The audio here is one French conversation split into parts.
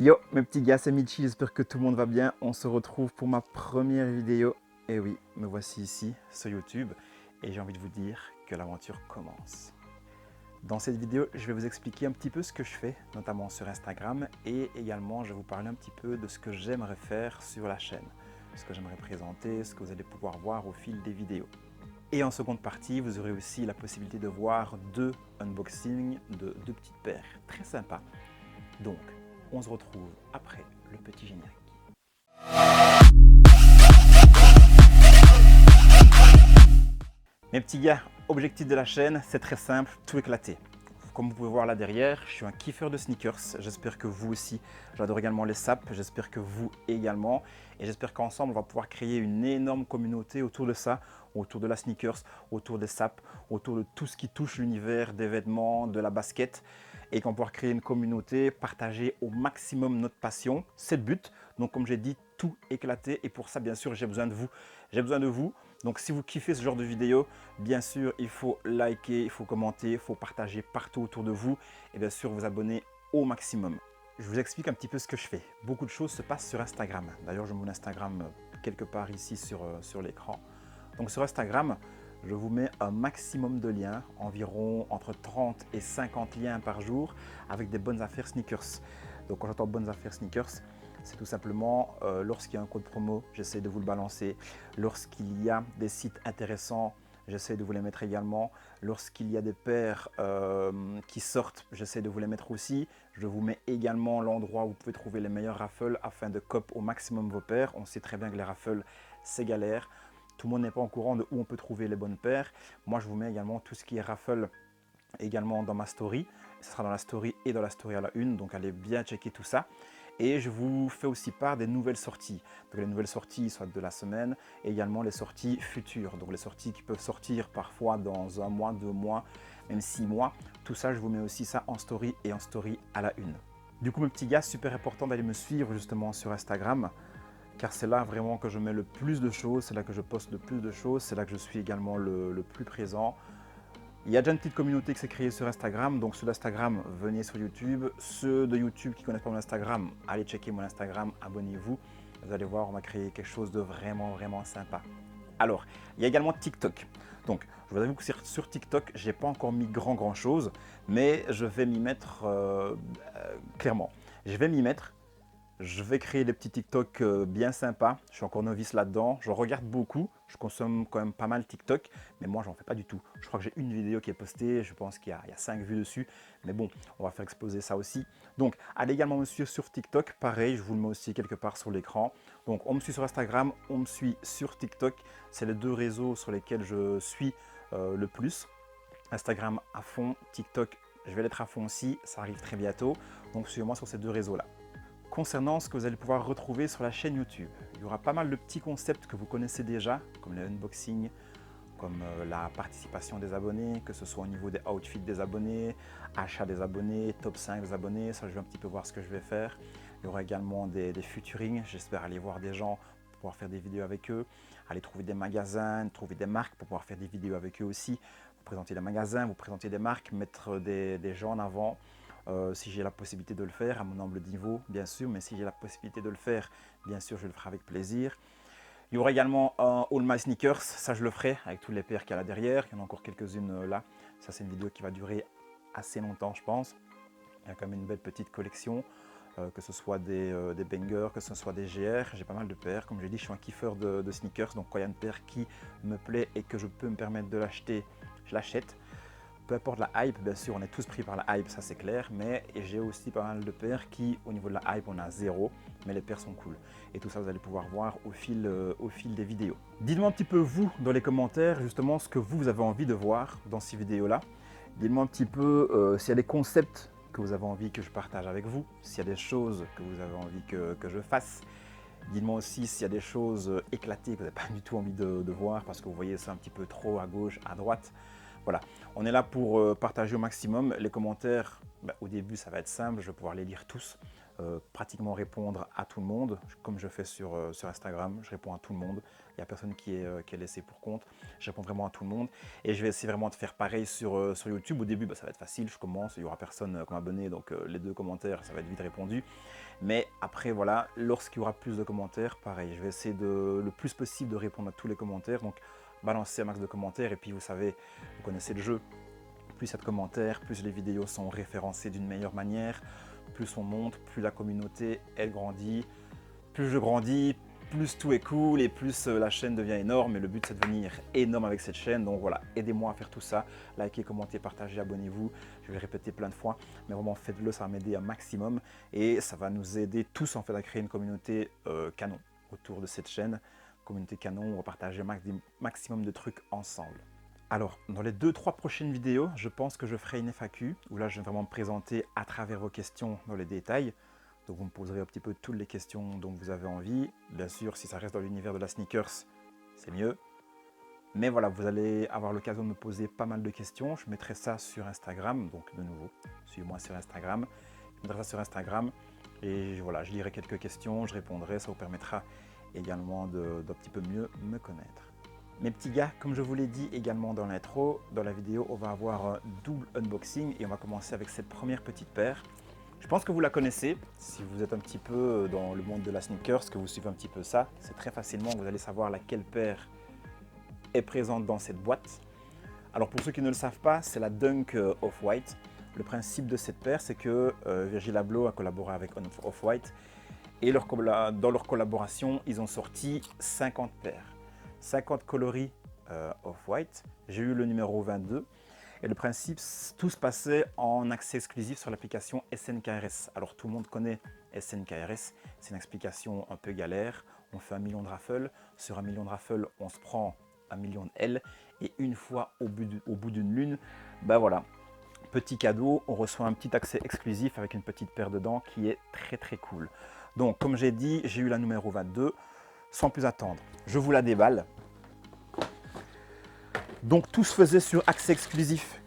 Yo mes petits gars, c'est Michi, j'espère que tout le monde va bien. On se retrouve pour ma première vidéo. Et oui, me voici ici sur YouTube et j'ai envie de vous dire que l'aventure commence. Dans cette vidéo, je vais vous expliquer un petit peu ce que je fais, notamment sur Instagram, et également je vais vous parler un petit peu de ce que j'aimerais faire sur la chaîne, ce que j'aimerais présenter, ce que vous allez pouvoir voir au fil des vidéos. Et en seconde partie, vous aurez aussi la possibilité de voir deux unboxings de deux petites paires très sympas. Donc, on se retrouve après le petit générique. Mes petits gars, objectif de la chaîne, c'est très simple, tout éclater. Comme vous pouvez voir là derrière, je suis un kiffeur de sneakers. J'espère que vous aussi. J'adore également les sapes. J'espère que vous également. Et j'espère qu'ensemble, on va pouvoir créer une énorme communauté autour de ça, autour de la sneakers, autour des sapes, autour de tout ce qui touche l'univers des vêtements, de la basket. Et qu'on va pouvoir créer une communauté, partager au maximum notre passion. C'est le but. Donc comme j'ai dit, tout éclater. Et pour ça, bien sûr, j'ai besoin de vous. J'ai besoin de vous. Donc si vous kiffez ce genre de vidéo, bien sûr, il faut liker, il faut commenter, il faut partager partout autour de vous et bien sûr vous abonner au maximum. Je vous explique un petit peu ce que je fais. Beaucoup de choses se passent sur Instagram. D'ailleurs, je mets mon Instagram quelque part ici sur l'écran. Donc sur Instagram, je vous mets un maximum de liens, environ entre 30 et 50 liens par jour avec des bonnes affaires sneakers. Donc quand j'entends bonnes affaires sneakers, c'est tout simplement lorsqu'il y a un code promo, j'essaie de vous le balancer. Lorsqu'il y a des sites intéressants, j'essaie de vous les mettre également. Lorsqu'il y a des paires qui sortent, j'essaie de vous les mettre aussi. Je vous mets également l'endroit où vous pouvez trouver les meilleurs raffles afin de cop au maximum vos paires. On sait très bien que les raffles, c'est galère. Tout le monde n'est pas au courant de où on peut trouver les bonnes paires. Moi, je vous mets également tout ce qui est raffle également dans ma story. Ce sera dans la story et dans la story à la une, donc allez bien checker tout ça. Et je vous fais aussi part des nouvelles sorties. Donc les nouvelles sorties, soit de la semaine, et également les sorties futures. Donc les sorties qui peuvent sortir parfois dans 1 mois, 2 mois, même 6 mois. Tout ça, je vous mets aussi ça en story et en story à la une. Du coup, mes petits gars, super important d'aller me suivre justement sur Instagram, car c'est là vraiment que je mets le plus de choses, c'est là que je poste le plus de choses, c'est là que je suis également le plus présent. Il y a déjà une petite communauté qui s'est créée sur Instagram, donc ceux d'Instagram, venez sur YouTube. Ceux de YouTube qui ne connaissent pas mon Instagram, allez checker mon Instagram, abonnez-vous. Vous allez voir, on va créer quelque chose de vraiment, vraiment sympa. Alors, il y a également TikTok. Donc, je vous avoue que sur TikTok, je n'ai pas encore mis grand chose, mais je vais m'y mettre clairement. Je vais m'y mettre. Je vais créer des petits TikTok bien sympas. Je suis encore novice là-dedans. Je regarde beaucoup. Je consomme quand même pas mal TikTok. Mais moi, j'en fais pas du tout. Je crois que j'ai une vidéo qui est postée. Je pense qu'il y a 5 vues dessus. Mais bon, on va faire exploser ça aussi. Donc, allez également me suivre sur TikTok. Pareil, je vous le mets aussi quelque part sur l'écran. Donc, on me suit sur Instagram. On me suit sur TikTok. C'est les deux réseaux sur lesquels je suis le plus. Instagram à fond. TikTok, je vais l'être à fond aussi. Ça arrive très bientôt. Donc, suivez-moi sur ces deux réseaux-là. Concernant ce que vous allez pouvoir retrouver sur la chaîne YouTube, il y aura pas mal de petits concepts que vous connaissez déjà, comme les unboxings, comme la participation des abonnés, que ce soit au niveau des outfits des abonnés, achat des abonnés, top 5 des abonnés, ça je vais un petit peu voir ce que je vais faire. Il y aura également des featuring, j'espère aller voir des gens pour pouvoir faire des vidéos avec eux, aller trouver des magasins, trouver des marques pour pouvoir faire des vidéos avec eux aussi, vous présenter des magasins, vous présenter des marques, mettre des gens en avant. Si j'ai la possibilité de le faire, à mon humble niveau, bien sûr, mais si j'ai la possibilité de le faire, bien sûr, je le ferai avec plaisir. Il y aura également un All My Sneakers, ça je le ferai avec tous les paires qu'il y a là derrière. Il y en a encore quelques-unes là. Ça, c'est une vidéo qui va durer assez longtemps, je pense. Il y a quand même une belle petite collection, que ce soit des bangers, que ce soit des GR. J'ai pas mal de paires. Comme j'ai dit, je suis un kiffeur de sneakers. Donc, quand il y a une paire qui me plaît et que je peux me permettre de l'acheter, je l'achète. Peu importe la hype, bien sûr, on est tous pris par la hype, ça c'est clair, mais j'ai aussi pas mal de paires qui, au niveau de la hype, on a 0, mais les paires sont cool. Et tout ça, vous allez pouvoir voir au fil des vidéos. Dites-moi un petit peu, vous, dans les commentaires, justement, ce que vous avez envie de voir dans ces vidéos-là. Dites-moi un petit peu s'il y a des concepts que vous avez envie que je partage avec vous, s'il y a des choses que vous avez envie que je fasse. Dites-moi aussi s'il y a des choses éclatées que vous n'avez pas du tout envie de voir parce que vous voyez ça un petit peu trop à gauche, à droite. Voilà, on est là pour partager au maximum. Les commentaires, au début, ça va être simple, je vais pouvoir les lire tous. pratiquement répondre à tout le monde, comme je fais sur Instagram. Je réponds à tout le monde. Il n'y a personne qui est laissé pour compte. Je réponds vraiment à tout le monde. Et je vais essayer vraiment de faire pareil sur YouTube. Au début, ça va être facile. Je commence. Il n'y aura personne comme abonné. Donc les 2 commentaires, ça va être vite répondu. Mais après, voilà, lorsqu'il y aura plus de commentaires, pareil. Je vais essayer le plus possible de répondre à tous les commentaires. Donc balancer un max de commentaires. Et puis, vous savez, vous connaissez le jeu. Plus il y a de commentaires, plus les vidéos sont référencées d'une meilleure manière, plus on monte, plus la communauté, elle grandit, plus je grandis, plus tout est cool et plus la chaîne devient énorme. Et le but, c'est de devenir énorme avec cette chaîne. Donc voilà, aidez-moi à faire tout ça. Likez, commentez, partagez, abonnez-vous. Je vais le répéter plein de fois, mais vraiment faites-le, ça va m'aider un maximum. Et ça va nous aider tous en fait à créer une communauté canon autour de cette chaîne. Communauté canon, on va partager un maximum de trucs ensemble. Alors, dans les 2-3 prochaines vidéos, je pense que je ferai une FAQ, où là, je vais vraiment me présenter à travers vos questions dans les détails. Donc, vous me poserez un petit peu toutes les questions dont vous avez envie. Bien sûr, si ça reste dans l'univers de la sneakers, c'est mieux. Mais voilà, vous allez avoir l'occasion de me poser pas mal de questions. Je mettrai ça sur Instagram, donc de nouveau, suivez-moi sur Instagram. Je mettrai ça sur Instagram et voilà, je lirai quelques questions, je répondrai. Ça vous permettra également d'un petit peu mieux me connaître. Mes petits gars, comme je vous l'ai dit également dans l'intro, dans la vidéo, on va avoir un double unboxing et on va commencer avec cette première petite paire. Je pense que vous la connaissez, si vous êtes un petit peu dans le monde de la sneakers, que vous suivez un petit peu ça, c'est très facilement que vous allez savoir laquelle paire est présente dans cette boîte. Alors pour ceux qui ne le savent pas, c'est la Dunk Off-White. Le principe de cette paire, c'est que Virgil Abloh a collaboré avec Off-White et dans leur collaboration, ils ont sorti 50 paires. 50 coloris Off-White. J'ai eu le numéro 22. Et le principe, tout se passait en accès exclusif sur l'application SNKRS. Alors tout le monde connaît SNKRS. C'est une explication un peu galère. On fait 1 million de raffles. Sur 1 million de raffles, on se prend 1 million de L. Et une fois au bout d'une lune, ben voilà, petit cadeau, on reçoit un petit accès exclusif avec une petite paire dedans qui est très très cool. Donc comme j'ai dit, j'ai eu la numéro 22. Sans plus attendre, je vous la déballe. Donc tout se faisait sur accès exclusif.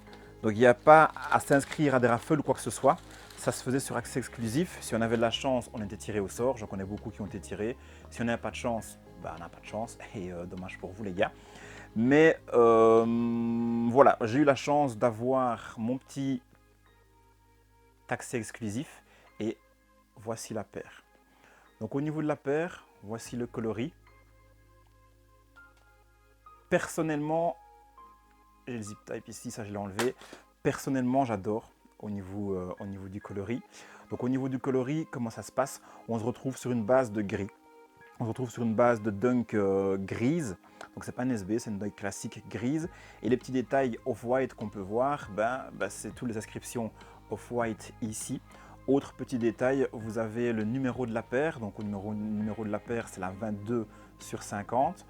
Donc il n'y a pas à s'inscrire à des raffles ou quoi que ce soit. Ça se faisait sur accès exclusif. Si on avait de la chance, on était tiré au sort. J'en connais beaucoup qui ont été tirés. Si on n'avait pas de chance, on n'a pas de chance. Et dommage pour vous les gars. Mais voilà, j'ai eu la chance d'avoir mon petit accès exclusif. Et voici la paire. Donc au niveau de la paire, voici le coloris. Personnellement, j'ai le zip type ici, ça je l'ai enlevé. Personnellement, j'adore au niveau du coloris. Donc au niveau du coloris, comment ça se passe? On se retrouve sur une base de gris. On se retrouve sur une base de Dunk grise. Donc c'est pas une SB, c'est une Dunk classique grise. Et les petits détails off-white qu'on peut voir, c'est toutes les inscriptions off-white ici. Autre petit détail, vous avez le numéro de la paire. Donc au numéro de la paire, c'est la 22 sur 50.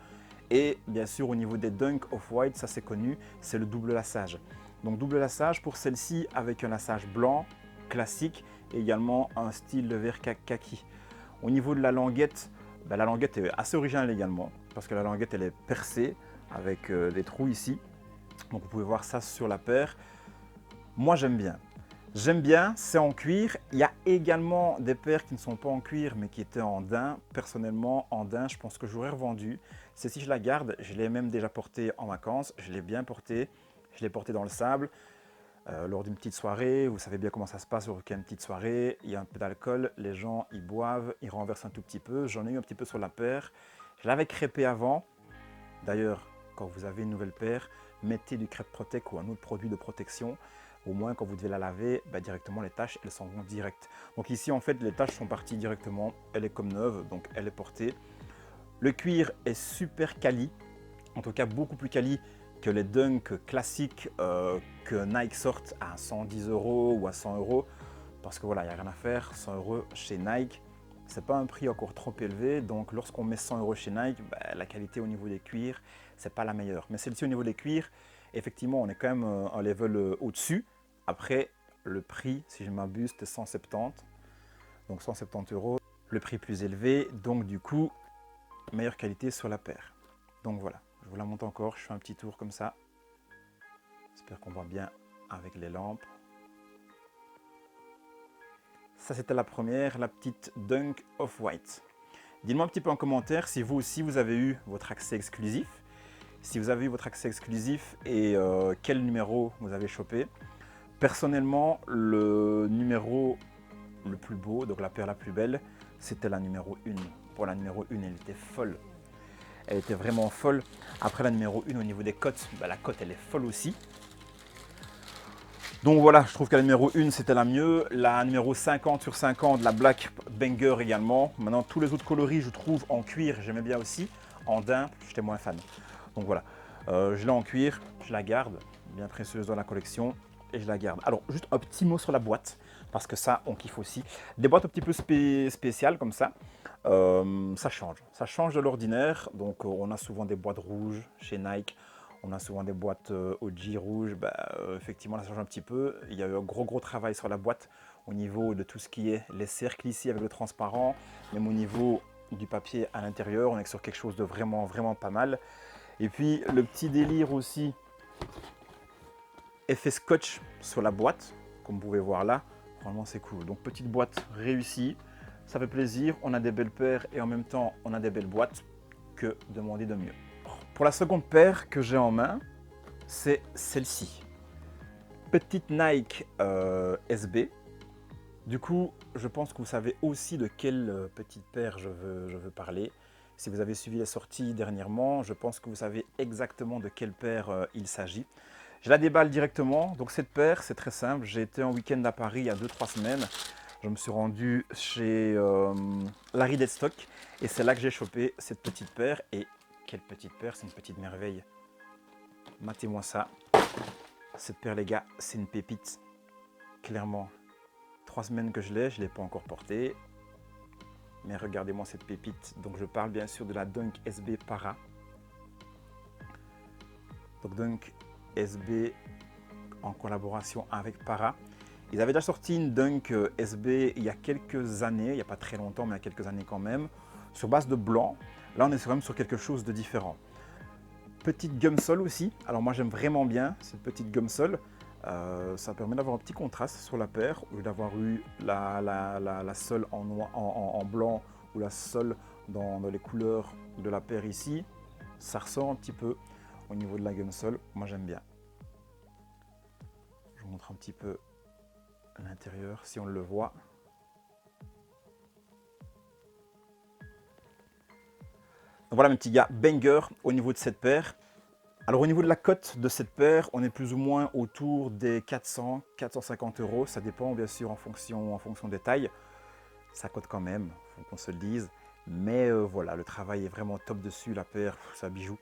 Et bien sûr, au niveau des Dunk Off-White, ça c'est connu, c'est le double lassage. Donc double lassage pour celle-ci avec un lassage blanc, classique, et également un style de verre kaki. Au niveau de la languette est assez originale également, parce que la languette elle est percée avec des trous ici. Donc vous pouvez voir ça sur la paire. Moi j'aime bien. J'aime bien, c'est en cuir. Il y a également des paires qui ne sont pas en cuir, mais qui étaient en daim. Personnellement, en daim, je pense que j'aurais revendu. Celle-ci, je la garde. Je l'ai même déjà portée en vacances. Je l'ai bien portée. Je l'ai portée dans le sable lors d'une petite soirée. Vous savez bien comment ça se passe lors d'une petite soirée. Il y a un peu d'alcool. Les gens, ils boivent, ils renversent un tout petit peu. J'en ai eu un petit peu sur la paire. Je l'avais crêpée avant. D'ailleurs, quand vous avez une nouvelle paire, mettez du crêpe protect ou un autre produit de protection. Au moins, quand vous devez la laver, directement les taches, elles s'en vont direct. Donc ici, en fait, les taches sont parties directement. Elle est comme neuve, donc elle est portée. Le cuir est super quali, en tout cas beaucoup plus quali que les Dunk classiques que Nike sortent à 110 € ou à 100 €. Parce que voilà, il n'y a rien à faire, 100 € chez Nike, c'est pas un prix encore trop élevé. Donc lorsqu'on met 100 € chez Nike, la qualité au niveau des cuirs, c'est pas la meilleure. Mais celle-ci au niveau des cuirs, effectivement, on est quand même un level au-dessus. Après, le prix, si je ne m'abuse, c'était 170. Donc 170 €, le prix plus élevé. Donc du coup, meilleure qualité sur la paire. Donc voilà, je vous la montre encore, je fais un petit tour comme ça. J'espère qu'on voit bien avec les lampes. Ça, c'était la première, la petite Dunk Off-White. Dites-moi un petit peu en commentaire si vous aussi, vous avez eu votre accès exclusif. Si vous avez eu votre accès exclusif et quel numéro vous avez chopé. Personnellement, le numéro le plus beau, donc la paire la plus belle, c'était la numéro 1. Pour la numéro 1, elle était folle. Elle était vraiment folle. Après la numéro 1, au niveau des cotes, la cote, elle est folle aussi. Donc voilà, je trouve que la numéro 1, c'était la mieux. La numéro 50 sur 50, la Black Banger également. Maintenant, tous les autres coloris, je trouve en cuir, j'aimais bien aussi. En daim, j'étais moins fan. Donc voilà, je l'ai en cuir, je la garde, bien précieuse dans la collection, et je la garde. Alors, juste un petit mot sur la boîte, parce que ça, on kiffe aussi. Des boîtes un petit peu spéciales comme ça, ça change de l'ordinaire. Donc, on a souvent des boîtes rouges chez Nike. On a souvent des boîtes OG rouges, effectivement ça change un petit peu. Il y a eu un gros travail sur la boîte au niveau de tout ce qui est les cercles ici avec le transparent, même au niveau du papier à l'intérieur, on est sur quelque chose de vraiment pas mal. Et puis le petit délire aussi, effet scotch sur la boîte, comme vous pouvez voir là, vraiment c'est cool. Donc petite boîte réussie, ça fait plaisir, on a des belles paires et en même temps on a des belles boîtes, que demander de mieux. Pour la seconde paire que j'ai en main, c'est celle-ci. Petite Nike SB. Du coup, je pense que vous savez aussi de quelle petite paire je veux parler. Si vous avez suivi les sorties dernièrement, je pense que vous savez exactement de quelle paire il s'agit. Je la déballe directement. Donc cette paire, c'est très simple. J'ai été en week-end à Paris il y a 2-3 semaines. Je me suis rendu chez Larry Deadstock et c'est là que j'ai chopé cette petite paire. Et quelle petite paire, c'est une petite merveille. Matez-moi ça. Cette paire, les gars, c'est une pépite. Clairement, 3 semaines que je l'ai, je ne l'ai pas encore portée. Mais regardez-moi cette pépite. Donc je parle bien sûr de la Dunk SB Para. Donc Dunk SB en collaboration avec Para. Ils avaient déjà sorti une Dunk SB il y a quelques années, il n'y a pas très longtemps, mais il y a quelques années quand même, sur base de blanc. Là, on est quand même sur quelque chose de différent. Petite gumsole aussi. Alors moi, j'aime vraiment bien cette petite gumsole. Ça permet d'avoir un petit contraste sur la paire, au lieu d'avoir eu la sole en blanc ou la sole dans les couleurs de la paire ici. Ça ressort un petit peu au niveau de la gumsole. Moi, j'aime bien. Je vous montre un petit peu l'intérieur, si on le voit. Donc voilà mes petits gars, banger au niveau de cette paire. Alors au niveau de la cote de cette paire, on est plus ou moins autour des 400-450 €. Ça dépend bien sûr en fonction des tailles. Ça cote quand même, il faut qu'on se le dise. Mais voilà, le travail est vraiment top dessus, la paire, c'est un bijou.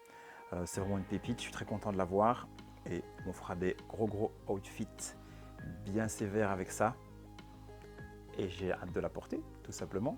C'est vraiment une pépite, je suis très content de l'avoir. Et on fera des gros outfits bien sévères avec ça. Et j'ai hâte de la porter, tout simplement.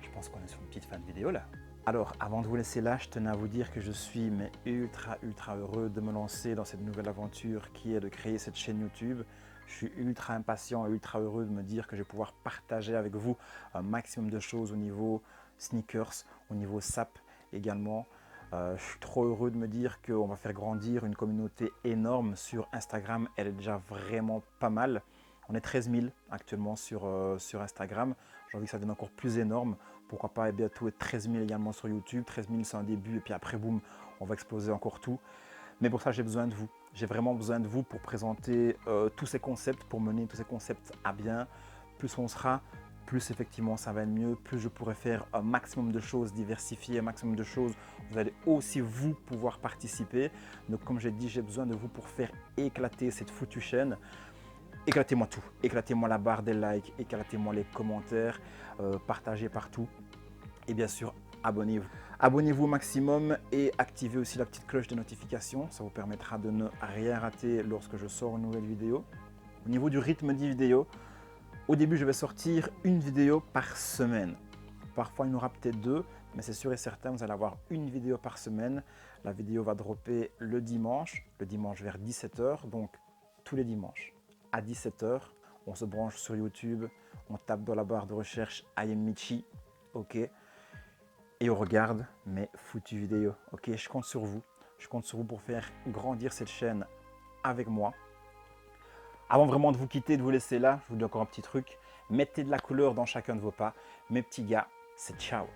Je pense qu'on est sur une petite fin de vidéo là. Alors, avant de vous laisser là, je tenais à vous dire que je suis ultra heureux de me lancer dans cette nouvelle aventure qui est de créer cette chaîne YouTube. Je suis ultra impatient et ultra heureux de me dire que je vais pouvoir partager avec vous un maximum de choses au niveau sneakers, au niveau SAP également. Je suis trop heureux de me dire qu'on va faire grandir une communauté énorme sur Instagram. Elle est déjà vraiment pas mal. On est 13 000 actuellement sur Instagram. J'ai envie que ça devienne encore plus énorme. Pourquoi pas bientôt être 13 000 également sur YouTube. 13 000 c'est un début et puis après boum, on va exploser encore tout. Mais pour ça j'ai besoin de vous. J'ai vraiment besoin de vous pour présenter tous ces concepts, pour mener tous ces concepts à bien. Plus on sera, plus effectivement ça va être mieux, plus je pourrai faire un maximum de choses diversifiées, un maximum de choses. Vous allez aussi vous pouvoir participer. Donc comme j'ai dit, j'ai besoin de vous pour faire éclater cette foutue chaîne. Éclatez-moi tout, éclatez-moi la barre des likes, éclatez-moi les commentaires, partagez partout et bien sûr abonnez-vous. Abonnez-vous au maximum et activez aussi la petite cloche de notification, ça vous permettra de ne rien rater lorsque je sors une nouvelle vidéo. Au niveau du rythme des vidéos, au début je vais sortir une vidéo par semaine. Parfois il y en aura peut-être 2, mais c'est sûr et certain, vous allez avoir une vidéo par semaine. La vidéo va dropper le dimanche vers 17 h, donc tous les dimanches. À 17 h, on se branche sur YouTube, on tape dans la barre de recherche I am Michi, ok, et on regarde mes foutues vidéos, ok. Je compte sur vous pour faire grandir cette chaîne avec moi. Avant vraiment de vous quitter, de vous laisser là, je vous dis encore un petit truc. Mettez de la couleur dans chacun de vos pas. Mes petits gars, c'est ciao.